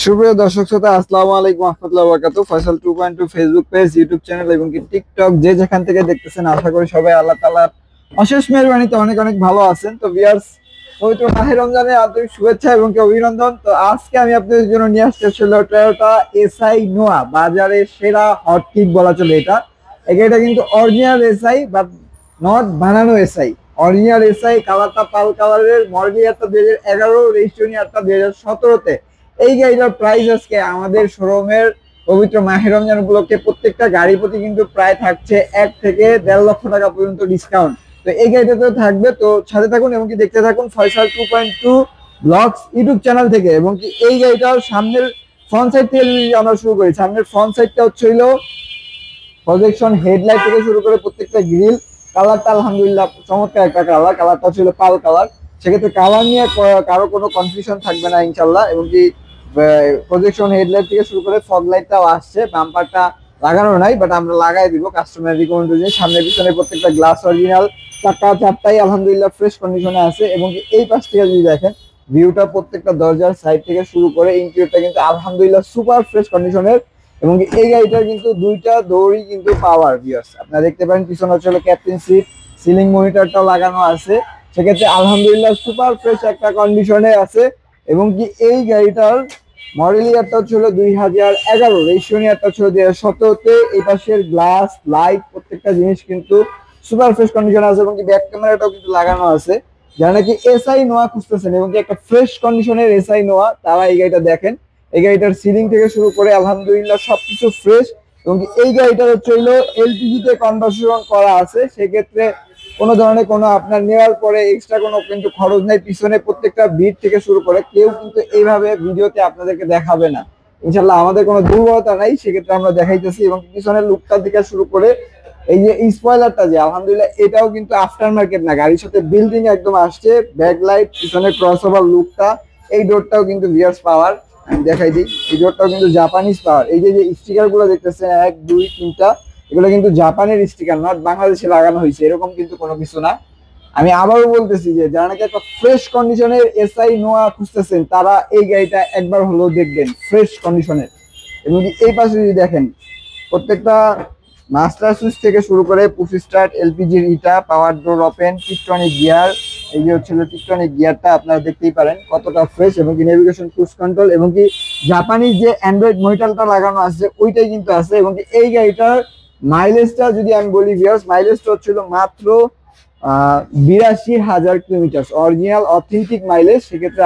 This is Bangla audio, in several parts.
সুপ্রিয় দর্শক শ্রোতা, আসসালামু আলাইকুম রাহমাতুল্লাহি ওয়া বারাকাতুহু। Faisal 2.2 Facebook page, YouTube channel এবং কি টিকটক যে যেখান থেকে দেখতেছেন, আশা করি সবাই আল্লাহ তাআলার অশেষ মেহেরবানিতে অনেক অনেক ভালো আছেন। তো ভিউয়ার্স, পবিত্র মাহে রমজানের আন্তরিক শুভেচ্ছা এবং কি অভিনন্দন। তো আজকে আমি আপনাদের জন্য নিয়ে আসছি হলো টয়োটা এসআই নোয়া, বাজারে সেরা হট কিক বলা চলে এটা। এটা কিন্তু অরিজিনাল এসআই বাট নট বানানো এসআই। অরিজিনাল এসআই, কালারটা পাল কালারের, মডেল ইয়ারটা 2011, রেজিস্ট্রেশন ইয়ারটা 2017-তে। এই গাড়িটার প্রাইস আজকে আমাদের শোরুমের পবিত্র মাহে রমজান উপলক্ষে প্রত্যেকটা গাড়ি প্রতি কিন্তু প্রায় থাকছে 1 থেকে 1.5 লক্ষ টাকা পর্যন্ত ডিসকাউন্ট। তো এই গাড়িটাতে থাকবে, তো সাথে থাকুন এবং কি দেখতে থাকুন ফয়সাল 2.2 ব্লগস ইউটিউব চ্যানেল থেকে। এবং কি এই গাড়িটার সামনের ফ্রন্ট সাইড থেকে যদি আমরা শুরু করি, সামনের ফ্রন্ট সাইডটা হচ্ছে হলো প্রজেকশন হেডলাইট থেকে শুরু করে প্রত্যেকটা গ্রিল কালারটা আলহামদুলিল্লাহ চমৎকার একটা কালার। কালারটা ছিল পাল কালার, সেক্ষেত্রে কালার নিয়ে কারো কোনো কনফিউশন থাকবে না ইনশাল্লাহ। এবং কি প্রজেকশন হেডলাইট থেকে শুরু করে ফগ লাইটটাও আসছে, বাম্পারটা লাগানো নাই বাট আমরা লাগাই দিব কাস্টমার রিকমেন্ড অনুযায়ী। সামনে পিছনে প্রত্যেকটা গ্লাস অরিজিনাল, চারটাই আলহামদুলিল্লাহ ফ্রেশ কন্ডিশনে আছে। এবং কি এই পাশ থেকে যদি দেখেন ভিউটা, প্রত্যেকটা দরজার সাইড থেকে শুরু করে ইন্টেরিয়রটা কিন্তু আলহামদুলিল্লাহ সুপার ফ্রেশ কন্ডিশনের। এবং এই গাড়িটার কিন্তু দুইটা দড়ি কিন্তু পাওয়ার ভিউয়ার্স আপনারা দেখতে পারেন। পিছনে হচ্ছে ক্যাপ্টেন সিট, সিলিং মনিটরটাও লাগানো আছে, সেক্ষেত্রে আলহামদুলিল্লাহ সুপার ফ্রেশ একটা কন্ডিশনে আছে। এবং কি এই গাড়িটার মডেল ইয়ারটা ছিল 2011, রেজিস্ট্রেশন ইয়ারটা ছিল 2017-তে। এই পাশের গ্লাস লাইট প্রত্যেকটা জিনিস কিন্তু সুপার ফ্রেশ কন্ডিশনে আছে। এবং কি ব্যাক ক্যামেরাটাও কিন্তু লাগানো আছে। যারা নাকি এসআই নোয়া খুঁজতেছেন এবং কি একটা ফ্রেশ কন্ডিশনের এসআই নোয়া, তারা এই গাড়িটা দেখেন। এই গাড়িটার সিলিং থেকে শুরু করে আলহামদুলিল্লাহ সবকিছু ফ্রেশ। এবং এই গাড়িটার হচ্ছে হলো এলপিজি তে কনভার্সন করা আছে, সেক্ষেত্রে কোনো ধরনের কোনো আপনার নেওয়ার পরে এক্সট্রা কোনো কিন্তু খরচ নেই। পিছনে প্রত্যেকটা বিট থেকে শুরু করে কেউ কিন্তু এইভাবে ভিডিওতে আপনাদেরকে দেখাবে না ইনশাল্লাহ, আমাদের কোনো দুর্বলতা নাই, সেক্ষেত্রে আমরা দেখাইতেছি। এবং পিছনের লুকটা থেকে শুরু করে এই যে স্পয়লারটা, যে আলহামদুলিল্লাহ এটাও কিন্তু আফটার মার্কেট না, গাড়ির সাথে বিল্ডিং একদম আসছে। ব্যাকলাইট, পিছনে ক্রসওভার লুকটা, এই ডোরটাও কিন্তু ভিউয়ার্স পাওয়ার। আমি দেখাই দিই, এই ডোরটাও কিন্তু জাপানিজ পাওয়ার। এই যে স্টিকার গুলো দেখতেছেন 1 2 3টা, এগুলো কিন্তু জাপানের স্টিকার, নট বাংলাদেশে লাগানো হয়েছে এরকম কিন্তু কোনো কিছু না। আমি আবারও বলতেছি যে যারা নাকি একটা ফ্রেশ কন্ডিশনের এসআই নোয়া খুঁজতেছেন, তারা এই গাড়িটা একবার হলেও দেখবেন, ফ্রেশ কন্ডিশনের। এবং এই পাশে যদি দেখেন প্রত্যেকটা মাস্টার সুইচ থেকে শুরু করে পুশ স্টার্ট, এলপিজির ইটা, পাওয়ার ডোর ওপেন, টিকটনিক গিয়ার, এই যে হচ্ছিল টিকটনিক গিয়ারটা আপনারা দেখতেই পারেন কতটা ফ্রেশ। এবং কি নেভিগেশন ক্রুজ কন্ট্রোল, এবং কি জাপানিজ যে অ্যান্ড্রয়েড মনিটরটা লাগানো আছে ওইটাই কিন্তু আছে। এবং কি এই গাড়িটার মাইলেজটা যদি আমি বলি ভিউয়ার্স, মাইলেজটা হচ্ছিল মাত্র 82,000 কিলোমিটার, অরিজিনাল অথেন্টিক মাইলেজ। সেক্ষেত্রে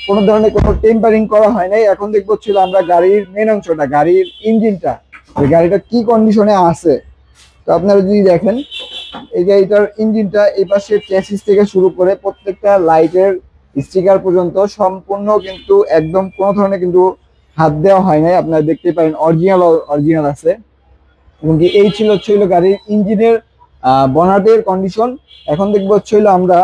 কোনো ধরনের কোনো টেম্পারিং করা হয় নাই। এখন দেখবো ছিল আমরা গাড়ির মেন অংশটা, গাড়ির ইঞ্জিনটা, গাড়িটা কি কন্ডিশনে আছে। তো আপনারা যদি দেখেন এই গাড়িটার ইঞ্জিনটা, এই পাশে চ্যাসিস থেকে শুরু করে প্রত্যেকটা লাইটের স্টিকার পর্যন্ত সম্পূর্ণ কিন্তু একদম কোনো ধরনের কিন্তু হাত দেওয়া হয় নাই, আপনারা দেখতেই পারেন অরিজিনাল আছে। এবং কি এই ছিল গাড়ির ইঞ্জিনের বনাটের কন্ডিশন। এখন দেখবো আমরা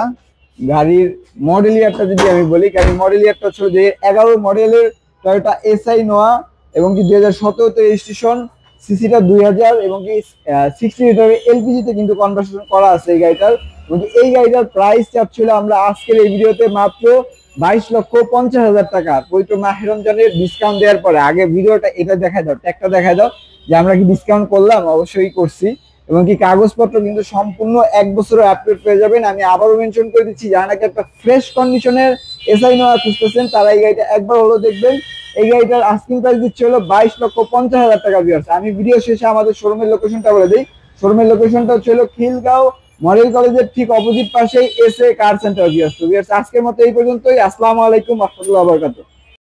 গাড়ির মডেল ইয়ারটা যদি আমি বলি, গাড়ির মডেল ইয়ারটা হচ্ছে যে 11 মডেলের টয়োটা এসআই নোয়া। এবং কি 2017-তে রেজিস্ট্রেশন, সিসিটা 2000, এবং কি 60 লিটার এলপিজিতে কিন্তু কনভার্সন করা আছে এই গাড়িটার। এবং এই গাড়িটার প্রাইস চাচ্ছিল আমরা আজকের এই ভিডিওতে মাত্র 22,50,000 টাকা, পবিত্র মাহে রমজানের ডিসকাউন্ট দেওয়ার পরে। আগে ভিডিওটা এটা দেখা দাও, ট্যাগটা দেখা দাও যে আমরা কি ডিসকাউন্ট করলাম, অবশ্যই করছি। এবং কি কাগজপত্র কিন্তু সম্পূর্ণ 1 বছরের আপডেট পেয়ে যাবেন। আমি আবারও মেনশন করে দিচ্ছি, যারা নাকি একটা ফ্রেশ কন্ডিশনের এসআই নোয়া খুঁজতেছেন, তারা এই গাড়িটা একবার হলো দেখবেন। এই গাড়িটার আস্কিং প্রাইস দিচ্ছে হলো 22,50,000 টাকা ভিউয়ার্স। আমি ভিডিও শেষে আমাদের শোরুমের লোকেশনটা বলে দিই। শোরুমের লোকেশনটা হচ্ছে খিলগাঁও মডেল কলেজের ঠিক অপোজিট পাশেই এসএ কার সেন্টার ভিউয়ার্স। তো ভিউয়ার্স, আজকের মতো এই পর্যন্তই। আসসালামু আলাইকুম ওয়া রাহমাতুল্লাহি ওয়া বারাকাতুহু।